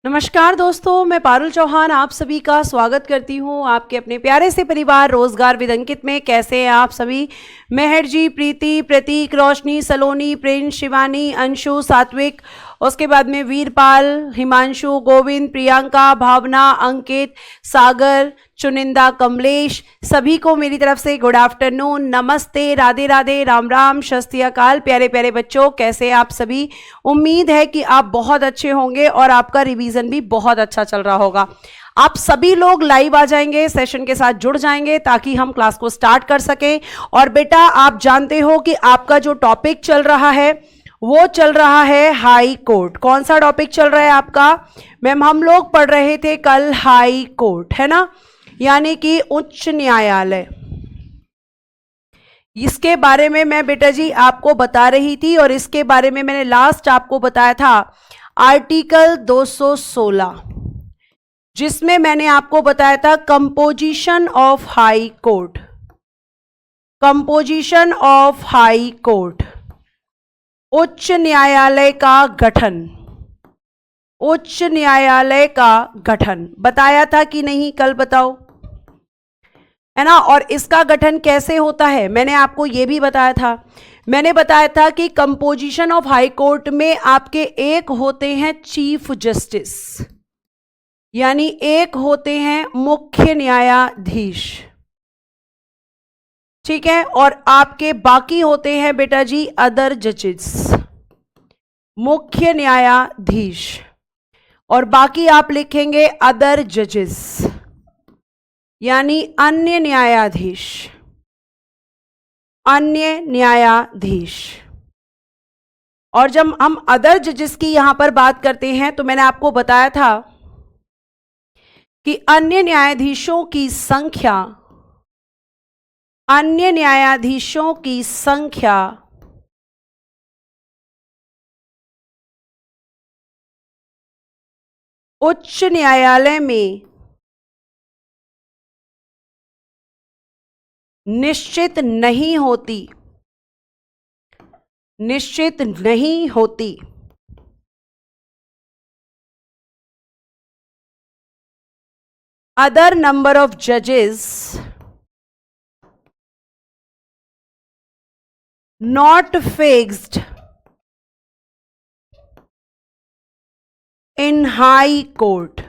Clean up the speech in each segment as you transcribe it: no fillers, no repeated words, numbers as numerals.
नमस्कार दोस्तों, मैं पारुल चौहान आप सभी का स्वागत करती हूँ आपके अपने प्यारे से परिवार रोजगार विद अंकित में। कैसे हैं आप सभी? मेहर जी, प्रीति, प्रतीक, रोशनी, सलोनी, प्रिंस, शिवानी, अंशु, सात्विक, उसके बाद में वीरपाल, हिमांशु, गोविंद, प्रियंका, भावना, अंकित, सागर, चुनिंदा, कमलेश, सभी को मेरी तरफ से गुड आफ्टरनून, नमस्ते, राधे राधे, राम राम, शस्ति अकाल। प्यारे प्यारे बच्चों, कैसे हैं आप सभी? उम्मीद है कि आप बहुत अच्छे होंगे और आपका रिवीजन भी बहुत अच्छा चल रहा होगा। आप सभी लोग लाइव आ जाएंगे, सेशन के साथ जुड़ जाएंगे ताकि हम क्लास को स्टार्ट कर सकें। और बेटा, आप जानते हो कि आपका जो टॉपिक चल रहा है वो चल रहा है हाई कोर्ट। कौन सा टॉपिक चल रहा है आपका? मैम, हम लोग पढ़ रहे थे कल हाई कोर्ट, है ना, यानी कि उच्च न्यायालय। इसके बारे में मैं बेटा जी आपको बता रही थी और इसके बारे में मैंने लास्ट आपको बताया था आर्टिकल 216, जिसमें मैंने आपको बताया था composition of high court. Composition of high court, उच्च न्यायालय का गठन। उच्च न्यायालय का गठन बताया था कि नहीं? कल बताओ, है ना। और इसका गठन कैसे होता है मैंने आपको यह भी बताया था। मैंने बताया था कि कंपोजिशन ऑफ हाई कोर्ट में आपके एक होते हैं चीफ जस्टिस, यानी एक होते हैं मुख्य न्यायाधीश, ठीक है। और आपके बाकी होते हैं बेटा जी अदर जजेस, मुख्य न्यायाधीश, और बाकी आप लिखेंगे अदर जजेस, यानी अन्य न्यायाधीश। अन्य न्यायाधीश। और जब हम अदर जजेस की यहां पर बात करते हैं तो मैंने आपको बताया था कि अन्य न्यायाधीशों की संख्या, अन्य न्यायाधीशों की संख्या उच्च न्यायालय में निश्चित नहीं होती, निश्चित नहीं होती। अदर नंबर ऑफ जजेस not fixed in high court,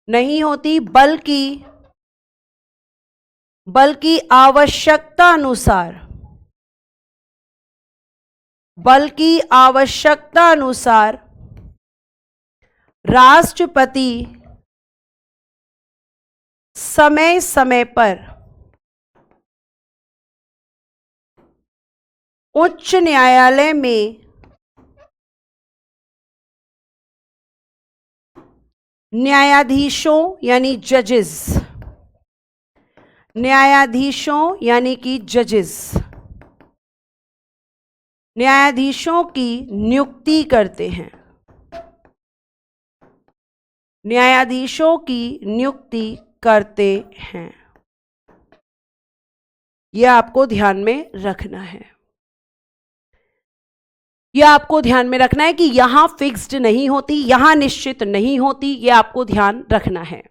नहीं होती, बल्कि आवश्यकता अनुसार, बल्कि आवश्यकता अनुसार राष्ट्रपति समय समय पर उच्च न्यायालय में न्यायाधीशों यानी जजेस, न्यायाधीशों यानी कि जजेस, न्यायाधीशों की नियुक्ति करते हैं, न्यायाधीशों की नियुक्ति करते हैं। यह आपको ध्यान में रखना है, यह आपको ध्यान में रखना है कि यहां फिक्स्ड नहीं होती, यहां निश्चित नहीं होती, यह आपको ध्यान रखना है,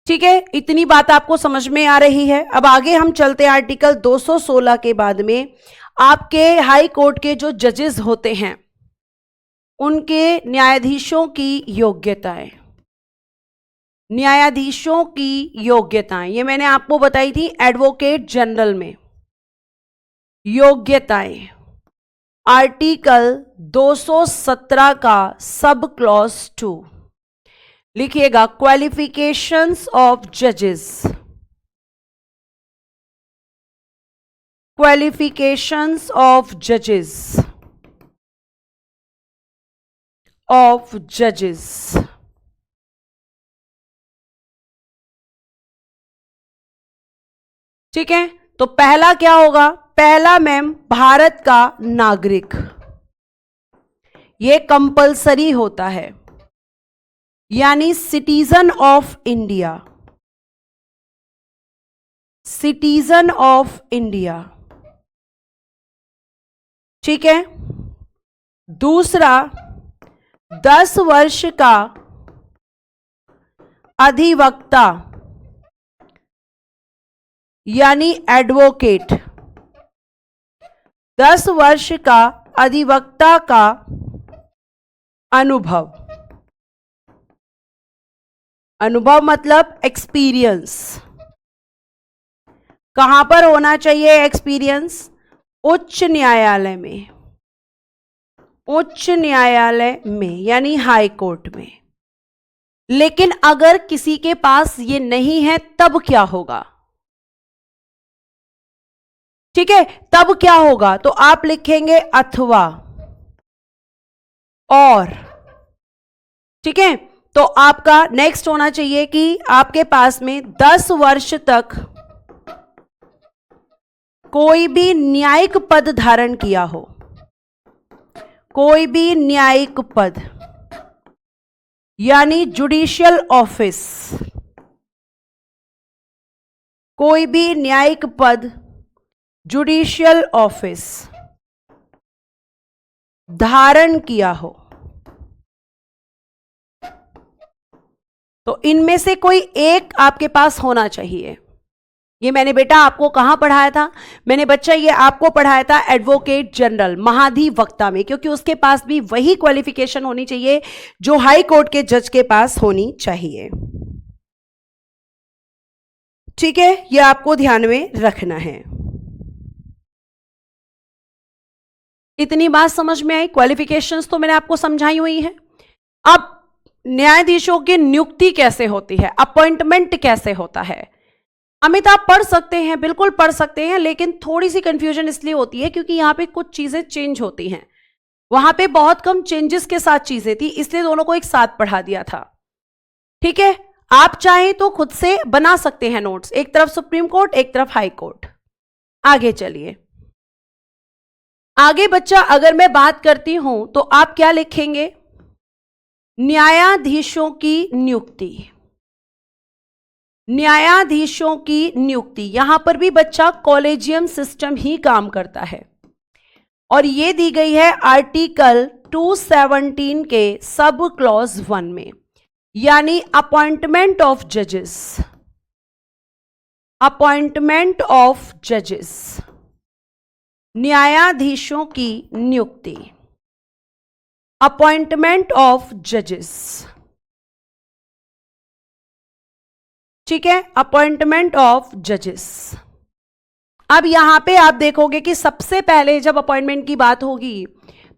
ठीक है। इतनी बात आपको समझ में आ रही है। अब आगे हम चलते हैं आर्टिकल 216 के बाद में आपके हाई कोर्ट के जो जजेस होते हैं उनके न्यायाधीशों की योग्यताएं, न्यायाधीशों की योग्यताएं, ये मैंने आपको बताई थी एडवोकेट जनरल में। योग्यताएं आर्टिकल 217 का सब क्लॉज 2 लिखिएगा, क्वालिफिकेशंस ऑफ जजेस, क्वालिफिकेशंस ऑफ जजेस, ऑफ जजेस, ठीक है। तो पहला क्या होगा? पहला मैम, भारत का नागरिक, यह कंपलसरी होता है, यानी citizen of India, citizen of India, ठीक है। दूसरा 10 वर्ष का अधिवक्ता यानी एडवोकेट, 10 वर्ष का अधिवक्ता का अनुभव, अनुभव मतलब एक्सपीरियंस। कहां पर होना चाहिए एक्सपीरियंस? उच्च न्यायालय में, उच्च न्यायालय में यानी हाई कोर्ट में। लेकिन अगर किसी के पास ये नहीं है तब क्या होगा? ठीक है, तब क्या होगा? तो आप लिखेंगे अथवा और। ठीक है, तो आपका नेक्स्ट होना चाहिए कि आपके पास में 10 वर्ष तक कोई भी न्यायिक पद धारण किया हो, कोई भी न्यायिक पद यानी जुडिशियल ऑफिस, कोई भी न्यायिक पद जुडिशियल ऑफिस धारण किया हो। तो इनमें से कोई एक आपके पास होना चाहिए। ये मैंने बेटा आपको कहां पढ़ाया था? मैंने बच्चा ये आपको पढ़ाया था एडवोकेट जनरल, महाधिवक्ता में, क्योंकि उसके पास भी वही क्वालिफिकेशन होनी चाहिए जो हाई कोर्ट के जज के पास होनी चाहिए। ठीक है, ये आपको ध्यान में रखना है। इतनी बात समझ में आई? क्वालिफिकेशंस तो मैंने आपको समझाई हुई है। अब न्यायाधीशों की नियुक्ति कैसे होती है, अपॉइंटमेंट कैसे होता है? अमित आप पढ़ सकते हैं, बिल्कुल पढ़ सकते हैं, लेकिन थोड़ी सी कंफ्यूजन इसलिए होती है क्योंकि यहां पे कुछ चीजें चेंज होती हैं। वहां पे बहुत कम चेंजेस के साथ चीजें थी, इसलिए दोनों को एक साथ पढ़ा दिया था। ठीक है, आप चाहें तो खुद से बना सकते हैं नोट्स, एक तरफ सुप्रीम कोर्ट एक तरफ हाई कोर्ट। आगे चलिए, आगे बच्चा अगर मैं बात करती हूं तो आप क्या लिखेंगे? न्यायाधीशों की नियुक्ति, न्यायाधीशों की नियुक्ति। यहां पर भी बच्चा कॉलेजियम सिस्टम ही काम करता है और ये दी गई है आर्टिकल 217 के सब क्लॉज 1 में, यानी अपॉइंटमेंट ऑफ जजेस, अपॉइंटमेंट ऑफ जजेस, न्यायाधीशों की नियुक्ति, अपॉइंटमेंट ऑफ जजेस। ठीक है, अपॉइंटमेंट ऑफ जजेस। अब यहां पे आप देखोगे कि सबसे पहले जब अपॉइंटमेंट की बात होगी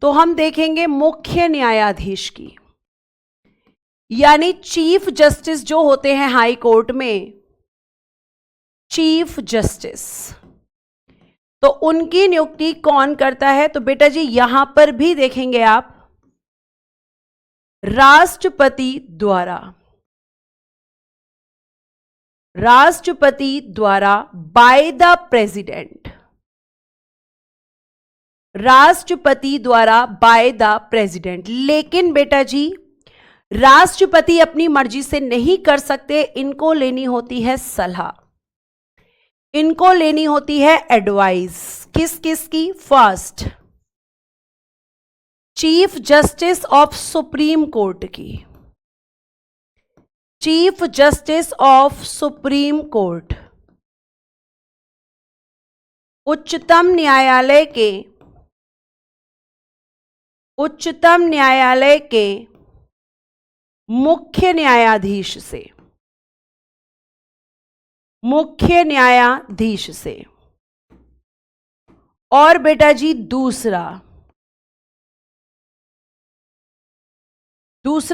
तो हम देखेंगे मुख्य न्यायाधीश की, यानी चीफ जस्टिस जो होते हैं हाई कोर्ट में, चीफ जस्टिस। तो उनकी नियुक्ति कौन करता है? तो बेटा जी यहां पर भी देखेंगे आप राष्ट्रपति द्वारा, राष्ट्रपति द्वारा बाय द प्रेसिडेंट, राष्ट्रपति द्वारा बाय द प्रेसिडेंट। लेकिन बेटा जी राष्ट्रपति अपनी मर्जी से नहीं कर सकते, इनको लेनी होती है सलाह, इनको लेनी होती है एडवाइस। किस किस की? First chief justice of supreme court की, chief justice of supreme court, उच्चतम न्यायालय के, उच्चतम न्यायालय के मुख्य न्यायाधीश से, मुख्य न्यायाधीश से। और बेटा जी दूसरा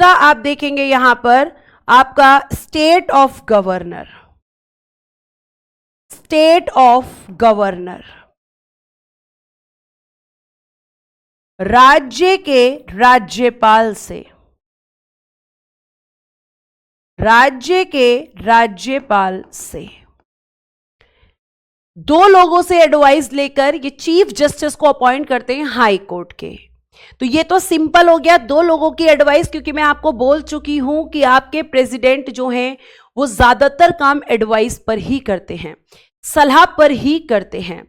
आप देखेंगे यहां पर आपका state of governor, state of governor, राज्य के राज्यपाल से, राज्य के राज्यपाल से। दो लोगों से एडवाइस लेकर ये चीफ जस्टिस को अपॉइंट करते हैं हाई कोर्ट के। तो ये तो सिंपल हो गया, दो लोगों की एडवाइस, क्योंकि मैं आपको बोल चुकी हूं कि आपके प्रेसिडेंट जो हैं वो ज्यादातर काम एडवाइस पर ही करते हैं। सलाह पर ही करते हैं।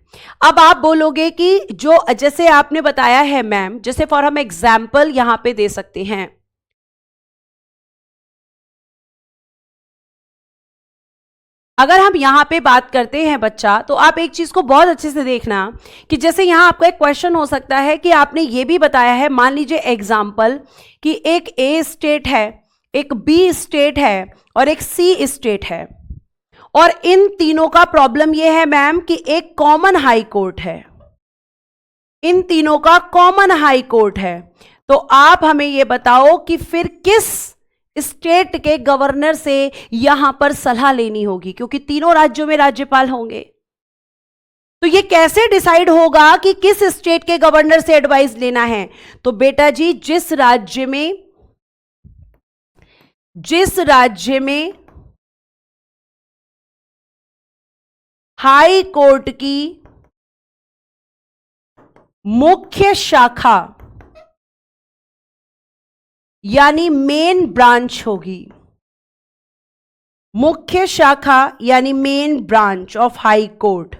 अब आप बोलोगे कि जो जैसे आपने बताया है मैम, जैसे फॉर हम एग्जाम्पल यहां पे दे सकते हैं, अगर हम यहां पे बात करते हैं बच्चा, तो आप एक चीज को बहुत अच्छे से देखना कि जैसे यहां आपका एक क्वेश्चन हो सकता है कि आपने ये भी बताया है, मान लीजिए एग्जाम्पल कि एक ए स्टेट है, एक बी स्टेट है और एक सी स्टेट है, और इन तीनों का प्रॉब्लम यह है मैम कि एक कॉमन हाई कोर्ट है, इन तीनों का कॉमन हाई कोर्ट है। तो आप हमें यह बताओ कि फिर किस स्टेट के गवर्नर से यहां पर सलाह लेनी होगी, क्योंकि तीनों राज्यों में राज्यपाल होंगे। तो ये कैसे डिसाइड होगा कि किस स्टेट के गवर्नर से एडवाइस लेना है? तो बेटा जी जिस राज्य में हाई कोर्ट की मुख्य शाखा यानी मेन ब्रांच होगी, मुख्य शाखा यानी main branch of high court,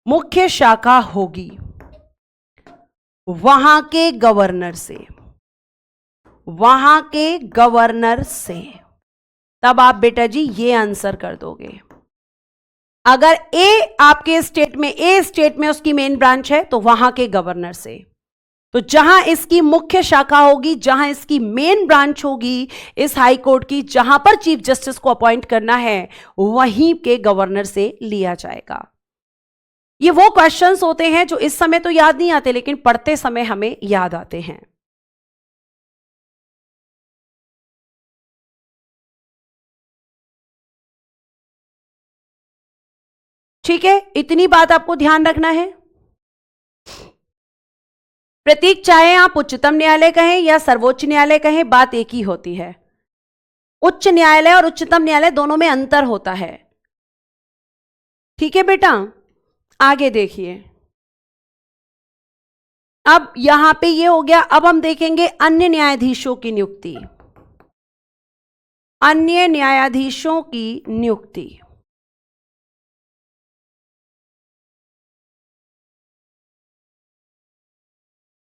मुख्य शाखा होगी वहां के गवर्नर से, वहां के गवर्नर से। तब आप बेटा जी ये आंसर कर दोगे। अगर ए आपके स्टेट में, ए स्टेट में उसकी मेन ब्रांच है तो वहां के गवर्नर से, तो जहां इसकी मुख्य शाखा होगी, जहां इसकी मेन ब्रांच होगी इस हाई कोर्ट की, जहां पर चीफ जस्टिस को अपॉइंट करना है, वहीं के गवर्नर से लिया जाएगा। ये वो क्वेश्चंस होते हैं जो इस समय तो याद नहीं आते, लेकिन पढ़ते समय हमें याद आते हैं। ठीक है, इतनी बात आपको ध्यान रखना है। प्रतीक चाहे आप उच्चतम न्यायालय कहें या सर्वोच्च न्यायालय कहें, बात एक ही होती है। उच्च न्यायालय और उच्चतम न्यायालय दोनों में अंतर होता है। ठीक है बेटा, आगे देखिए। अब यहां पे ये हो गया। अब हम देखेंगे अन्य न्यायाधीशों की नियुक्ति। अन्य न्यायाधीशों की नियुक्ति,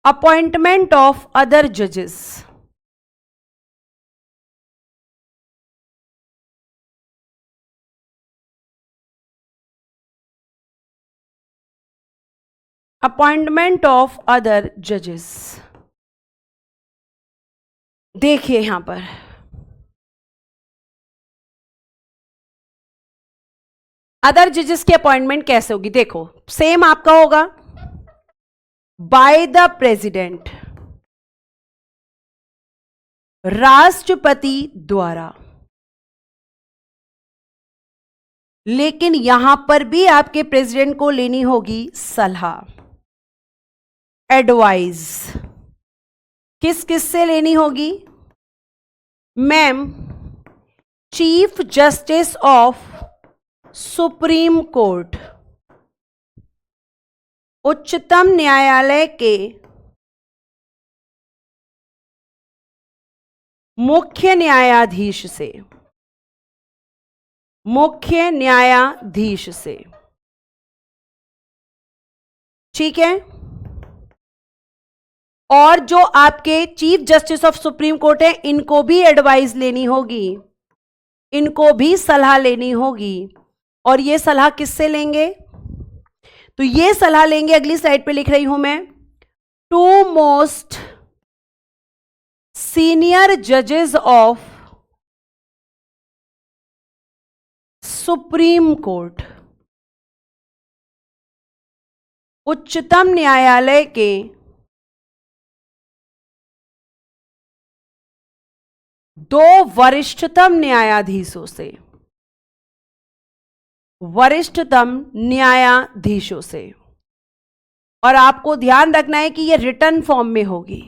अपॉइंटमेंट ऑफ अदर जजेस। अपॉइंटमेंट ऑफ अदर जजेस, देखिए यहां पर अदर जजेस की अपॉइंटमेंट कैसे होगी। देखो सेम आपका होगा बाय द प्रेसिडेंट, राष्ट्रपति द्वारा, लेकिन यहां पर भी आपके प्रेसिडेंट को लेनी होगी सलाह, एडवाइस। किस किस से लेनी होगी ma'am? Chief justice of supreme court, उच्चतम न्यायालय के मुख्य न्यायाधीश से, मुख्य न्यायाधीश से। ठीक है, और जो आपके chief justice of supreme court है, इनको भी एडवाइस लेनी होगी, इनको भी सलाह लेनी होगी। और ये सलाह किससे लेंगे? तो ये सलाह लेंगे, अगली स्लाइड पे लिख रही हूं मैं, टू मोस्ट सीनियर जजेस ऑफ सुप्रीम कोर्ट, उच्चतम न्यायालय के दो वरिष्ठतम न्यायाधीशों से, वरिष्ठतम न्यायाधीशों से। और आपको ध्यान रखना है कि यह रिटर्न फॉर्म में होगी।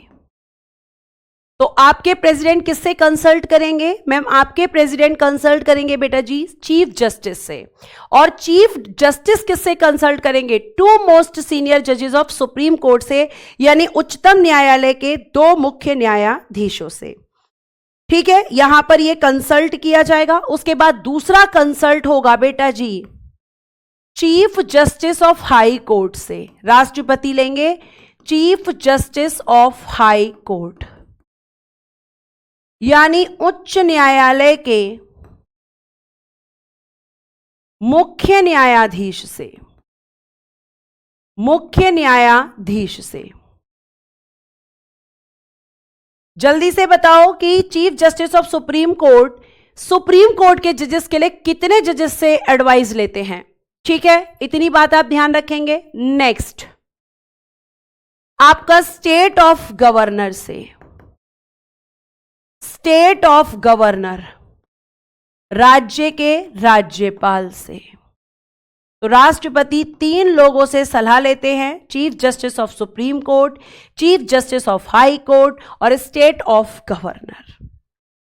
तो आपके प्रेसिडेंट किससे कंसल्ट करेंगे मैम? आपके प्रेसिडेंट कंसल्ट करेंगे बेटा जी चीफ जस्टिस से। और चीफ जस्टिस किससे कंसल्ट करेंगे? टू मोस्ट सीनियर जजेस ऑफ सुप्रीम कोर्ट से, यानी उच्चतम न्यायालय के दो मुख्य न्यायाधीशों से। ठीक है, यहां पर यह कंसल्ट किया जाएगा। उसके बाद दूसरा कंसल्ट होगा बेटा जी chief justice of high court से। राष्ट्रपति लेंगे chief justice of high court, यानी उच्च न्यायालय के मुख्य न्यायाधीश से। मुख्य न्यायाधीश से। जल्दी से बताओ कि chief justice of supreme court के जजेस के लिए कितने जजेस से एडवाइस लेते हैं? ठीक है, इतनी बात आप ध्यान रखेंगे। नेक्स्ट, आपका स्टेट ऑफ गवर्नर से। स्टेट ऑफ गवर्नर, राज्य के राज्यपाल से। तो राष्ट्रपति 3 लोगों से सलाह लेते हैं, chief justice of supreme court, chief justice of high court और स्टेट ऑफ गवर्नर।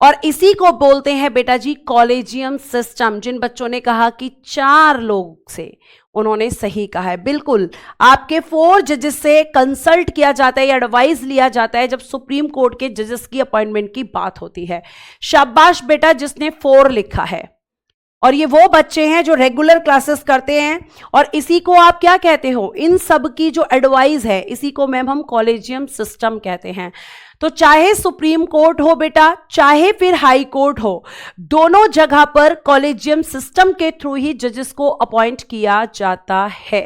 और इसी को बोलते हैं बेटा जी कॉलेजियम सिस्टम। जिन बच्चों ने कहा कि 4 लोग से, उन्होंने सही कहा है। बिल्कुल, आपके 4 जजेस से कंसल्ट किया जाता है या एडवाइस लिया जाता है जब सुप्रीम कोर्ट के जजेस की अपॉइंटमेंट की बात होती है। शाबाश बेटा जिसने 4 लिखा है। और ये वो बच्चे हैं जो रेगुलर क्लासेस करते हैं, और इसी को आप क्या कहते हो? इन सब की जो एडवाइस है, इसी को मैम हम कॉलेजियम सिस्टम कहते हैं। तो चाहे सुप्रीम कोर्ट हो बेटा, चाहे फिर हाई कोर्ट हो, दोनों जगह पर कॉलेजियम सिस्टम के थ्रू ही जजेस को अपॉइंट किया जाता है।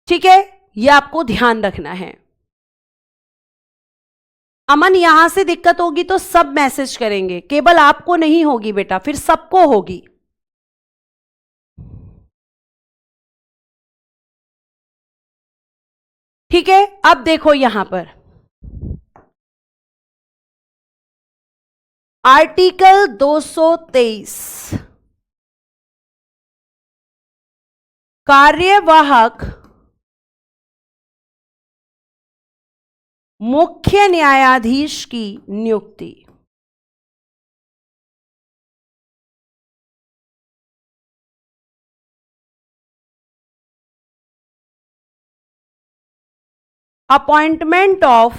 ठीक है, यह आपको ध्यान रखना है। अमन, यहां से दिक्कत होगी तो सब मैसेज करेंगे, केवल आपको नहीं होगी बेटा, फिर सबको होगी। ठीक है, अब देखो यहां पर आर्टिकल 223 कार्यवाहक मुख्य न्यायाधीश की नियुक्ति। Appointment of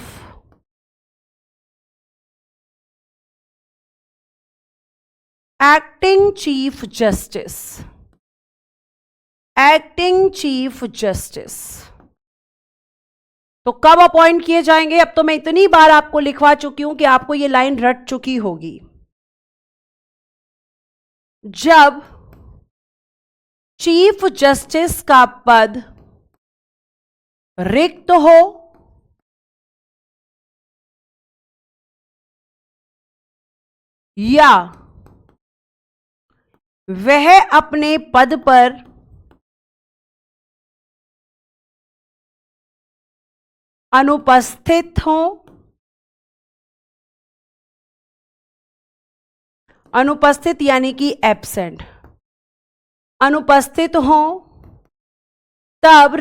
acting chief justice. Acting chief justice तो कब अपॉइंट किए जाएंगे? अब तो मैं इतनी बार आपको लिखवा चुकी हूं कि आपको ये लाइन रट चुकी होगी। जब चीफ जस्टिस का पद रिक्त हो या वह अपने पद पर अनुपस्थित हो। अनुपस्थित यानी कि एब्सेंट। अनुपस्थित हो तब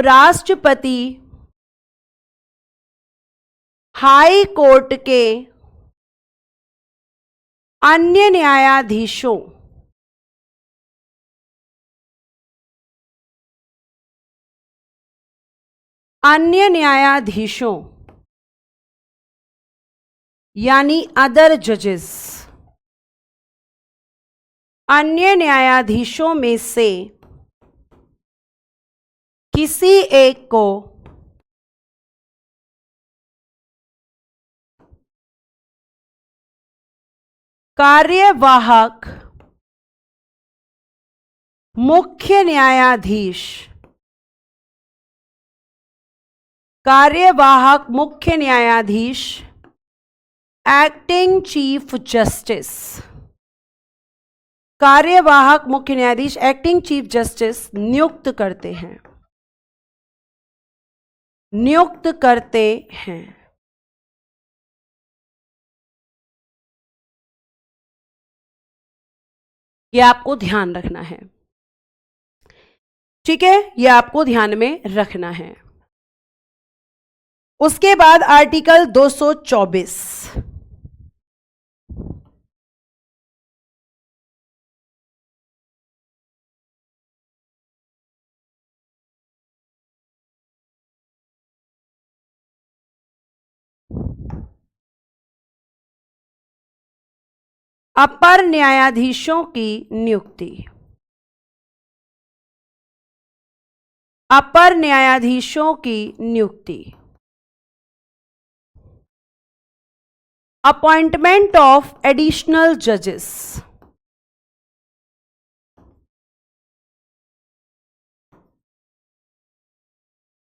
राष्ट्रपति हाई कोर्ट के अन्य न्यायाधीशों यानी अदर जजेस, अन्य न्यायाधीशों में से किसी एक को कार्यवाहक मुख्य न्यायाधीश एक्टिंग चीफ जस्टिस, कार्यवाहक मुख्य न्यायाधीश एक्टिंग चीफ जस्टिस नियुक्त करते हैं। यह आपको ध्यान रखना है। ठीक है, यह आपको ध्यान में रखना है। उसके बाद आर्टिकल 224 अपर न्यायाधीशों की नियुक्ति। अपर न्यायाधीशों की नियुक्ति। अपॉइंटमेंट ऑफ एडिशनल जजेस।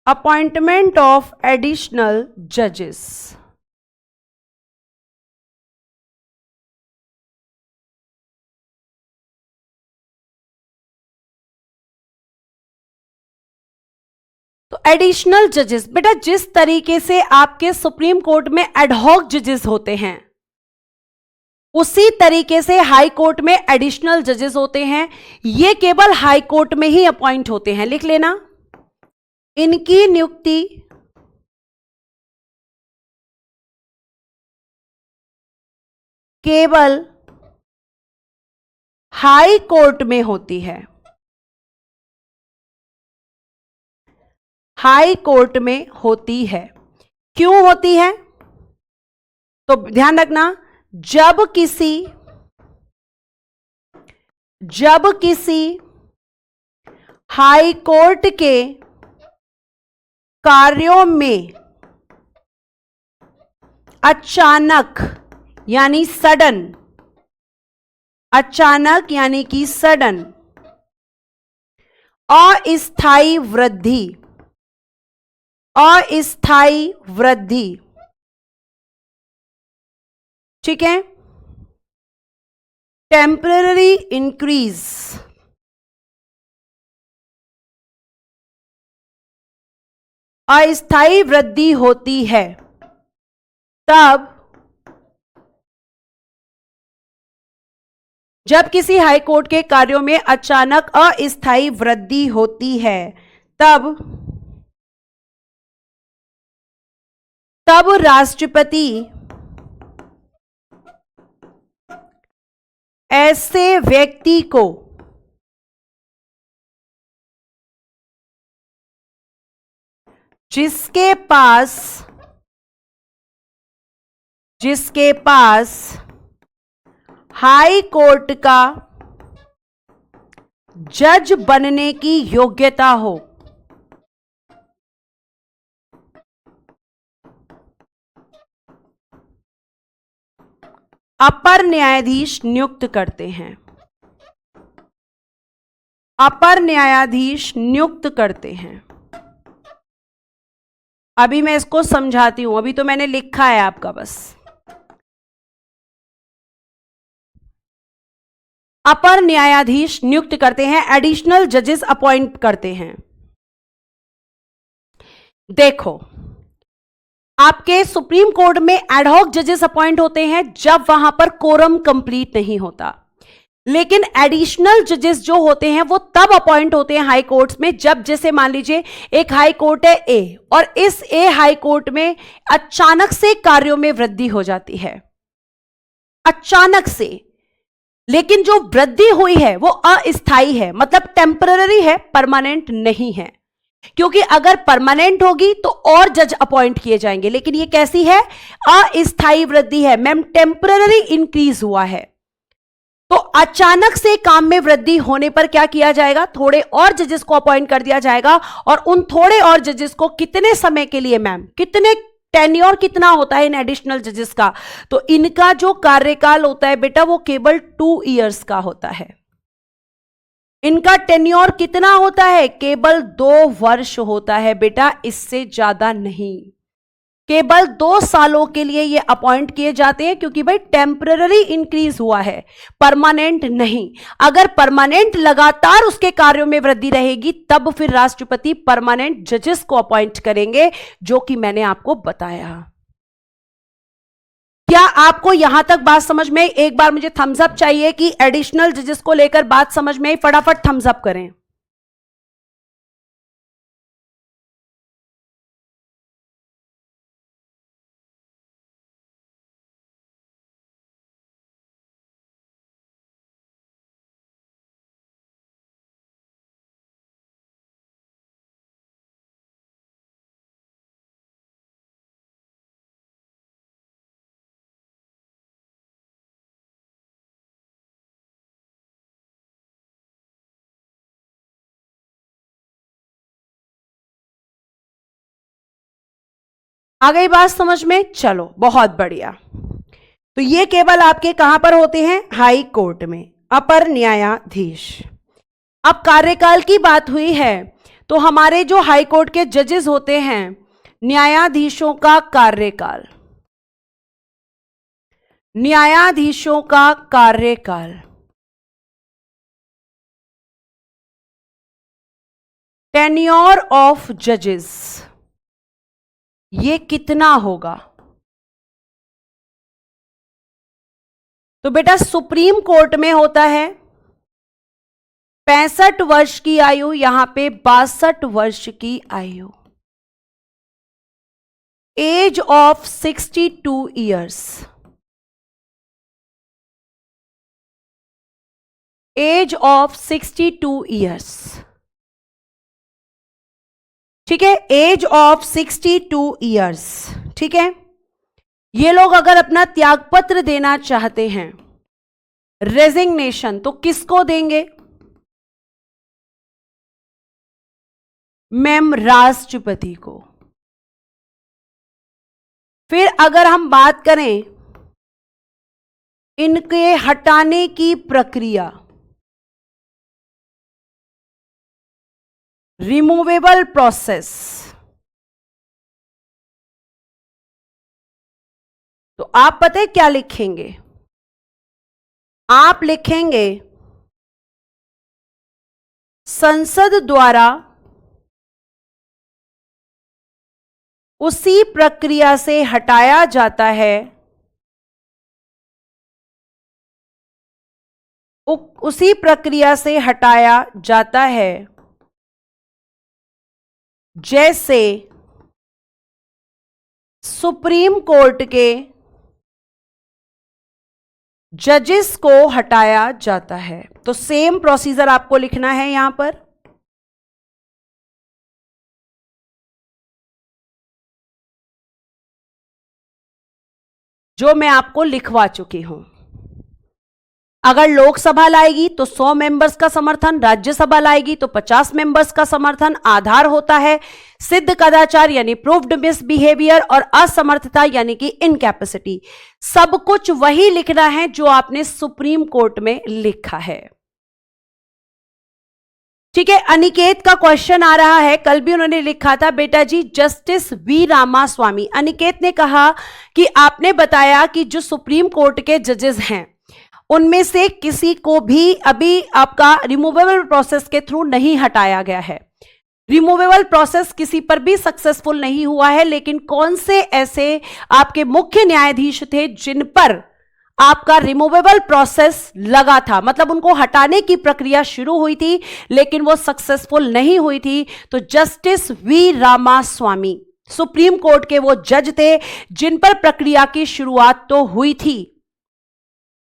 अपॉइंटमेंट ऑफ एडिशनल जजेस। तो एडिशनल जजेस बेटा, जिस तरीके से आपके सुप्रीम कोर्ट में एडहॉक जजेस होते हैं, उसी तरीके से हाई कोर्ट में एडिशनल जजेस होते हैं। ये केवल हाई कोर्ट में ही अपॉइंट होते हैं, लिख लेना। इनकी नियुक्ति केवल हाई कोर्ट में होती है। हाई कोर्ट में होती है। क्यों होती है? तो ध्यान रखना, जब किसी हाई कोर्ट के कार्यों में अचानक यानी सडन, अचानक यानी कि सडन अस्थायी वृद्धि, अस्थायी वृद्धि, ठीक है, टेम्पररी इंक्रीज, अस्थायी वृद्धि होती है, तब जब किसी हाई कोर्ट के कार्यों में अचानक अस्थायी वृद्धि होती है, तब राष्ट्रपति ऐसे व्यक्ति को जिसके पास हाई कोर्ट का जज बनने की योग्यता हो, अपर न्यायाधीश नियुक्त करते हैं। अपर न्यायाधीश नियुक्त करते हैं। अभी मैं इसको समझाती हूं, अभी तो मैंने लिखा है आपका बस। अपर न्यायाधीश नियुक्त करते हैं, एडिशनल जजेस अपॉइंट करते हैं। देखो, आपके सुप्रीम कोर्ट में एडहॉक जजेस अपॉइंट होते हैं जब वहां पर कोरम कंप्लीट नहीं होता, लेकिन एडिशनल जजेस जो होते हैं वो तब अपॉइंट होते हैं हाई कोर्ट्स में जब, जैसे मान लीजिए एक हाई कोर्ट है ए, और इस ए हाई कोर्ट में अचानक से कार्यों में वृद्धि हो जाती है, अचानक से। लेकिन जो वृद्धि हुई है वो अस्थायी है, मतलब टेम्पररी है, परमानेंट नहीं है। क्योंकि अगर परमानेंट होगी तो और जज अपॉइंट किए जाएंगे, लेकिन ये कैसी है? अस्थायी वृद्धि है मैम, टेम्पररी इंक्रीज हुआ है। तो अचानक से काम में वृद्धि होने पर क्या किया जाएगा? थोड़े और जजेस को अपॉइंट कर दिया जाएगा, और उन थोड़े और जजेस को कितने समय के लिए मैम, कितने टेन्योर कितना होता है इन एडिशनल जजेस का? तो इनका जो कार्यकाल होता है बेटा वो केवल 2 इयर्स का होता है। इनका टेन्योर कितना होता है? केवल 2 वर्ष होता है बेटा, इससे ज्यादा नहीं। केवल 2 सालों के लिए ये अपॉइंट किए जाते हैं, क्योंकि भाई टेम्पररी इंक्रीज हुआ है, परमानेंट नहीं। अगर परमानेंट लगातार उसके कार्यों में वृद्धि रहेगी तब फिर राष्ट्रपति परमानेंट जजेस को अपॉइंट करेंगे, जो कि मैंने आपको बताया। क्या आपको यहां तक बात समझ में? एक बार मुझे थम्स अप चाहिए कि एडिशनल जजेस को लेकर बात समझ में आई, फटाफट थम्स अप करें। आ गई बात समझ में? चलो बहुत बढ़िया। तो ये केवल आपके कहां पर होते हैं? हाई कोर्ट में, अपर न्यायाधीश। अब कार्यकाल की बात हुई है तो हमारे जो हाई कोर्ट के जजेस होते हैं, न्यायाधीशों का कार्यकाल, न्यायाधीशों का कार्यकाल टेन्योर ऑफ जजेस, ये कितना होगा? तो बेटा सुप्रीम कोर्ट में होता है 65 वर्ष की आयु, यहां पे 62 वर्ष की आयु। Age of 62 years, age of 62 years, ठीक है, एज ऑफ 62 ईयर्स, ठीक है। ये लोग अगर अपना त्यागपत्र देना चाहते हैं, रेजिग्नेशन, तो किसको देंगे? मैम राष्ट्रपति को। फिर अगर हम बात करें इनके हटाने की प्रक्रिया, रिमूवेबल प्रोसेस, तो आप पता है क्या लिखेंगे? आप लिखेंगे संसद द्वारा उसी प्रक्रिया से हटाया जाता है, उसी प्रक्रिया से हटाया जाता है जैसे सुप्रीम कोर्ट के जजेस को हटाया जाता है। तो सेम प्रोसीजर आपको लिखना है यहां पर। जो मैं आपको लिखवा चुकी हूं। अगर लोकसभा लाएगी तो 100 मेंबर्स का समर्थन, राज्यसभा लाएगी तो 50 मेंबर्स का समर्थन। आधार होता है सिद्ध कदाचार यानी प्रूव्ड मिसबिहेवियर, और असमर्थता यानी कि इनकैपेसिटी। सब कुछ वही लिखना है जो आपने सुप्रीम कोर्ट में लिखा है, ठीक है। अनिकेत का क्वेश्चन आ रहा है, कल भी उन्होंने लिखा था बेटा जी, जस्टिस वी रामास्वामी। अनिकेत ने कहा कि आपने बताया कि जो सुप्रीम कोर्ट के जजेस हैं उनमें से किसी को भी अभी आपका रिमूवेबल प्रोसेस के थ्रू नहीं हटाया गया है। रिमूवेबल प्रोसेस किसी पर भी सक्सेसफुल नहीं हुआ है, लेकिन कौन से ऐसे आपके मुख्य न्यायाधीश थे जिन पर आपका रिमूवेबल प्रोसेस लगा था, मतलब उनको हटाने की प्रक्रिया शुरू हुई थी लेकिन वो सक्सेसफुल नहीं हुई थी? तो justice V Ramaswamy supreme court के वो जज थे जिन पर प्रक्रिया की शुरुआत तो हुई थी,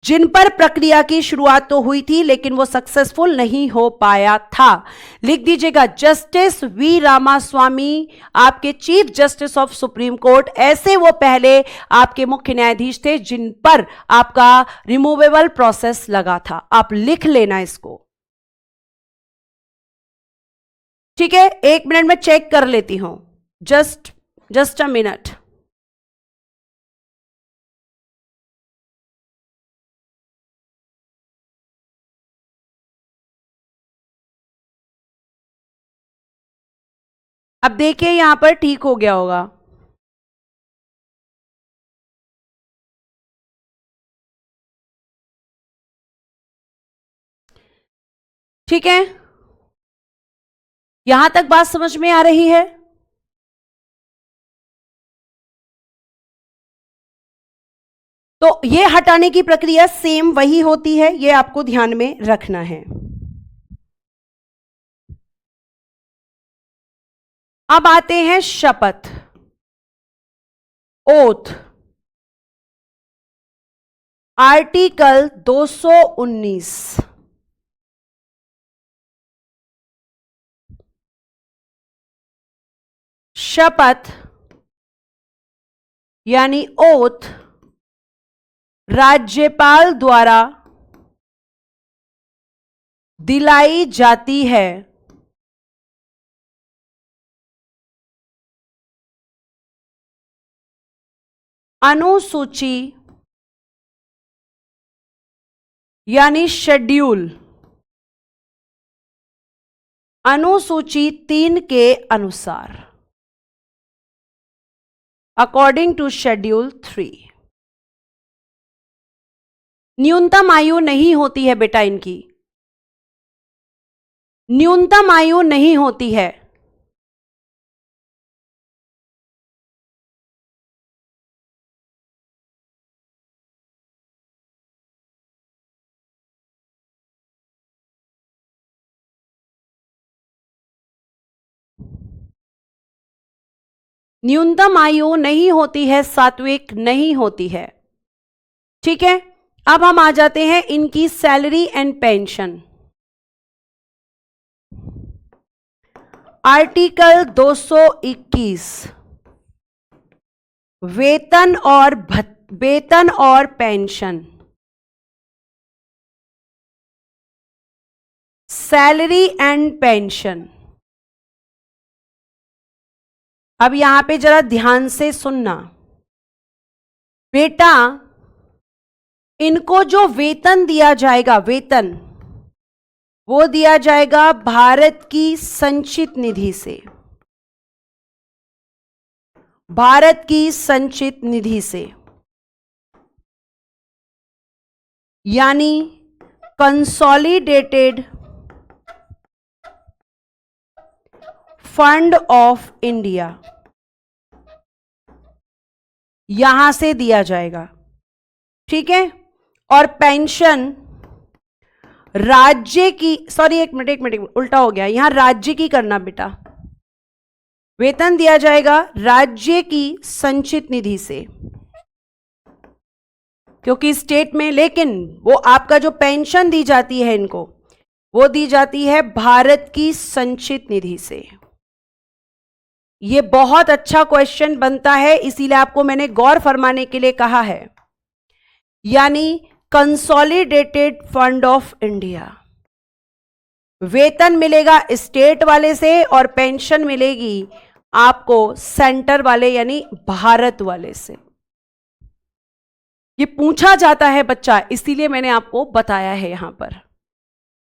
जिन पर प्रक्रिया की शुरुआत तो हुई थी लेकिन वो सक्सेसफुल नहीं हो पाया था। लिख दीजिएगा जस्टिस वी रामास्वामी आपके chief justice of supreme court. ऐसे वो पहले आपके मुख्य न्यायाधीश थे जिन पर आपका रिमूवेबल प्रोसेस लगा था। आप लिख लेना इसको, ठीक है। 1 मिनट में चेक कर लेती हूं, जस्ट अ मिनट। अब देखिए यहां पर ठीक हो गया होगा। ठीक है, यहां तक बात समझ में आ रही है? तो ये हटाने की प्रक्रिया सेम वही होती है, ये आपको ध्यान में रखना है। अब आते हैं शपथ, ओथ। आर्टिकल 219, शपथ यानी ओथ राज्यपाल द्वारा दिलाई जाती है अनुसूची यानी शेड्यूल, अनुसूची 3 के अनुसार, अकॉर्डिंग टू शेड्यूल 3। न्यूनतम आयु नहीं होती है बेटा इनकी, न्यूनतम आयु नहीं होती है। न्यूनतम आयु नहीं होती है, सात्विक नहीं होती है। ठीक है, अब हम आ जाते हैं इनकी सैलरी एंड पेंशन। आर्टिकल 221 वेतन और पेंशन, सैलरी एंड पेंशन। अब यहां पे जरा ध्यान से सुनना बेटा, इनको जो वेतन दिया जाएगा, वेतन वो दिया जाएगा भारत की संचित निधि से, भारत की संचित निधि से, यानी कंसोलिडेटेड फंड ऑफ इंडिया, यहां से दिया जाएगा। ठीक है, और पेंशन राज्य की, सॉरी एक मिनट उल्टा हो गया, यहां राज्य की करना बेटा, वेतन दिया जाएगा राज्य की संचित निधि से, क्योंकि स्टेट में, लेकिन वो आपका जो पेंशन दी जाती है इनको, वो दी जाती है भारत की संचित निधि से। ये बहुत अच्छा क्वेश्चन बनता है, इसीलिए आपको मैंने गौर फरमाने के लिए कहा है, यानी कंसोलिडेटेड फंड ऑफ इंडिया। वेतन मिलेगा स्टेट वाले से और पेंशन मिलेगी आपको सेंटर वाले यानी भारत वाले से। ये पूछा जाता है बच्चा, इसीलिए मैंने आपको बताया है यहां पर,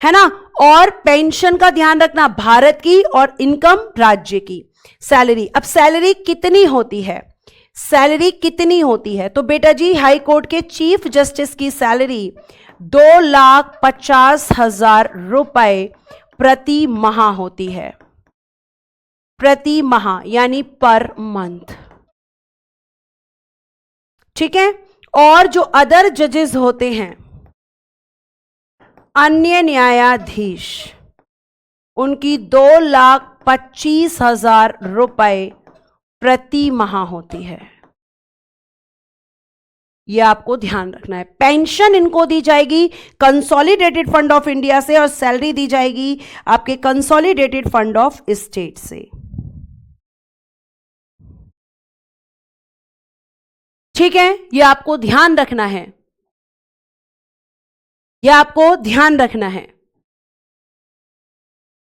है ना। और पेंशन का ध्यान रखना, भारत की, और इनकम राज्य की। सैलरी, अब सैलरी कितनी होती है, सैलरी कितनी होती है, तो बेटा जी हाई कोर्ट के चीफ जस्टिस की सैलरी 2,50,000 रुपए प्रति माह होती है, प्रति माह यानी पर मंथ। ठीक है, और जो अदर जजेस होते हैं, अन्य न्यायाधीश, उनकी 2,25,000 रुपए प्रति माह होती है। यह आपको ध्यान रखना है। पेंशन इनको दी जाएगी कंसोलिडेटेड फंड ऑफ इंडिया से, और सैलरी दी जाएगी आपके कंसोलिडेटेड फंड ऑफ स्टेट से। ठीक है, यह आपको ध्यान रखना है, यह आपको ध्यान रखना है।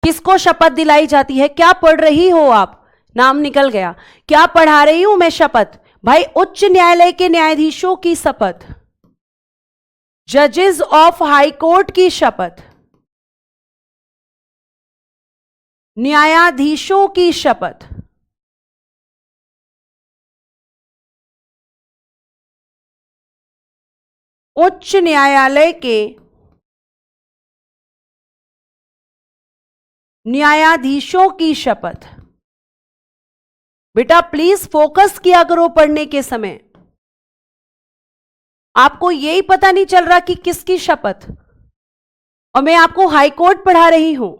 किसको शपथ दिलाई जाती है, क्या पढ़ रही हो आप, नाम निकल गया, क्या पढ़ा रही हूं मैं शपथ, भाई उच्च न्यायालय के न्यायाधीशों की शपथ, जजेस ऑफ हाई कोर्ट की शपथ, न्यायाधीशों की शपथ, उच्च न्यायालय के न्यायाधीशों की शपथ। बेटा प्लीज फोकस किया करो पढ़ने के समय, आपको यही पता नहीं चल रहा कि किसकी शपथ, और मैं आपको हाई कोर्ट पढ़ा रही हूं।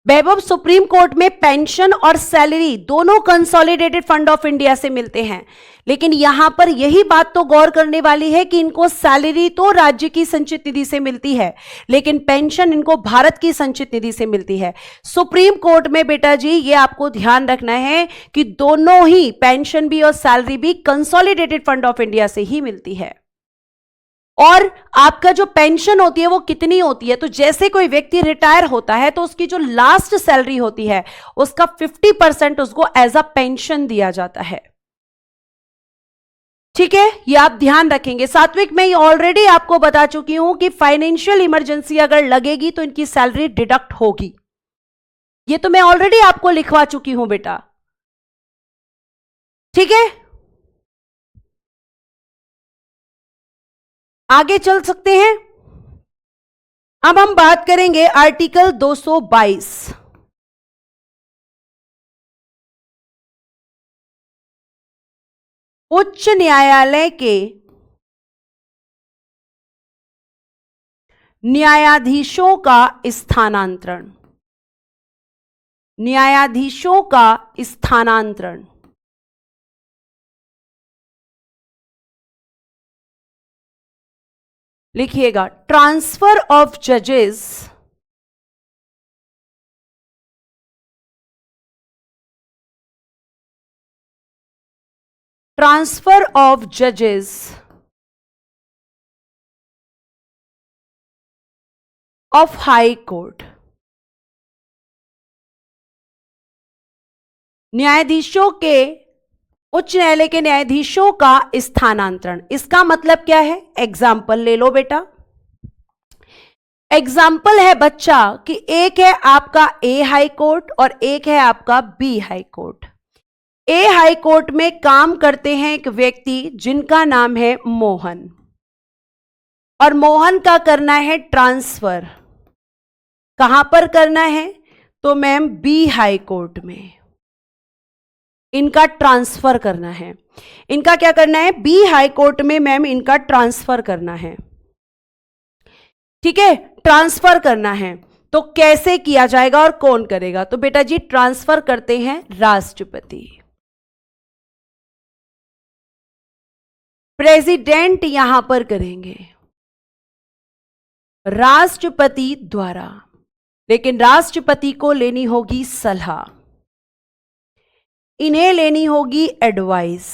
वैभव सुप्रीम कोर्ट में पेंशन और सैलरी दोनों कंसोलिडेटेड फंड ऑफ इंडिया से मिलते हैं, लेकिन यहां पर यही बात तो गौर करने वाली है कि इनको सैलरी तो राज्य की संचित निधि से मिलती है, लेकिन पेंशन इनको भारत की संचित निधि से मिलती है। सुप्रीम कोर्ट में बेटा जी ये आपको ध्यान रखना है कि दोनों ही, पेंशन भी और सैलरी भी, कंसोलिडेटेड फंड ऑफ इंडिया से ही मिलती है। और आपका जो पेंशन होती है वो कितनी होती है, तो जैसे कोई व्यक्ति रिटायर होता है तो उसकी जो लास्ट सैलरी होती है उसका 50% उसको एज अ पेंशन दिया जाता है। ठीक है, ये आप ध्यान रखेंगे। सात्विक, मैं ऑलरेडी आपको बता चुकी हूं कि फाइनेंशियल इमरजेंसी अगर लगेगी तो इनकी सैलरी डिडक्ट होगी। ये तो मैं ऑलरेडी आपको लिखवा चुकी हूं बेटा, ठीक है। आगे चल सकते हैं। अब हम बात करेंगे आर्टिकल 222। उच्च न्यायालय के न्यायाधीशों का स्थानांतरण। न्यायाधीशों का स्थानांतरण। लिखिएगा, ट्रांसफर ऑफ जजेस ट्रांसफर ऑफ जजेस ऑफ हाई कोर्ट। न्यायाधीशों के, उच्च न्यायालय के न्यायाधीशों का स्थानांतरण। इसका मतलब क्या है? एग्जाम्पल ले लो बेटा। एग्जाम्पल है बच्चा कि एक है आपका ए हाई कोर्ट और एक है आपका बी हाई कोर्ट। ए हाई कोर्ट में काम करते हैं एक व्यक्ति जिनका नाम है मोहन, और मोहन का करना है ट्रांसफर। कहां पर करना है? तो मैम बी हाई कोर्ट में इनका ट्रांसफर करना है। इनका क्या करना है? बी हाई कोर्ट में मैम इनका ट्रांसफर करना है, ठीक है। ट्रांसफर करना है तो कैसे किया जाएगा और कौन करेगा? तो बेटा जी ट्रांसफर करते हैं राष्ट्रपति। प्रेसिडेंट यहां पर करेंगे राष्ट्रपति द्वारा, लेकिन राष्ट्रपति को लेनी होगी सलाह, इन्हें लेनी होगी एडवाइस।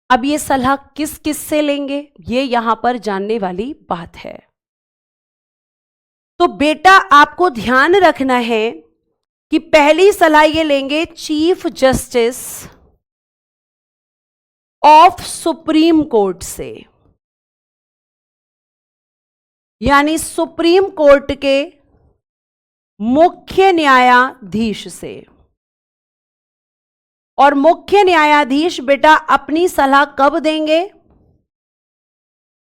अब ये सलाह किस किस से लेंगे, ये यहां पर जानने वाली बात है। तो बेटा आपको ध्यान रखना है कि पहली सलाह ये लेंगे chief justice of supreme court से, यानी सुप्रीम कोर्ट के मुख्य न्यायाधीश से। और मुख्य न्यायाधीश बेटा अपनी सलाह कब देंगे?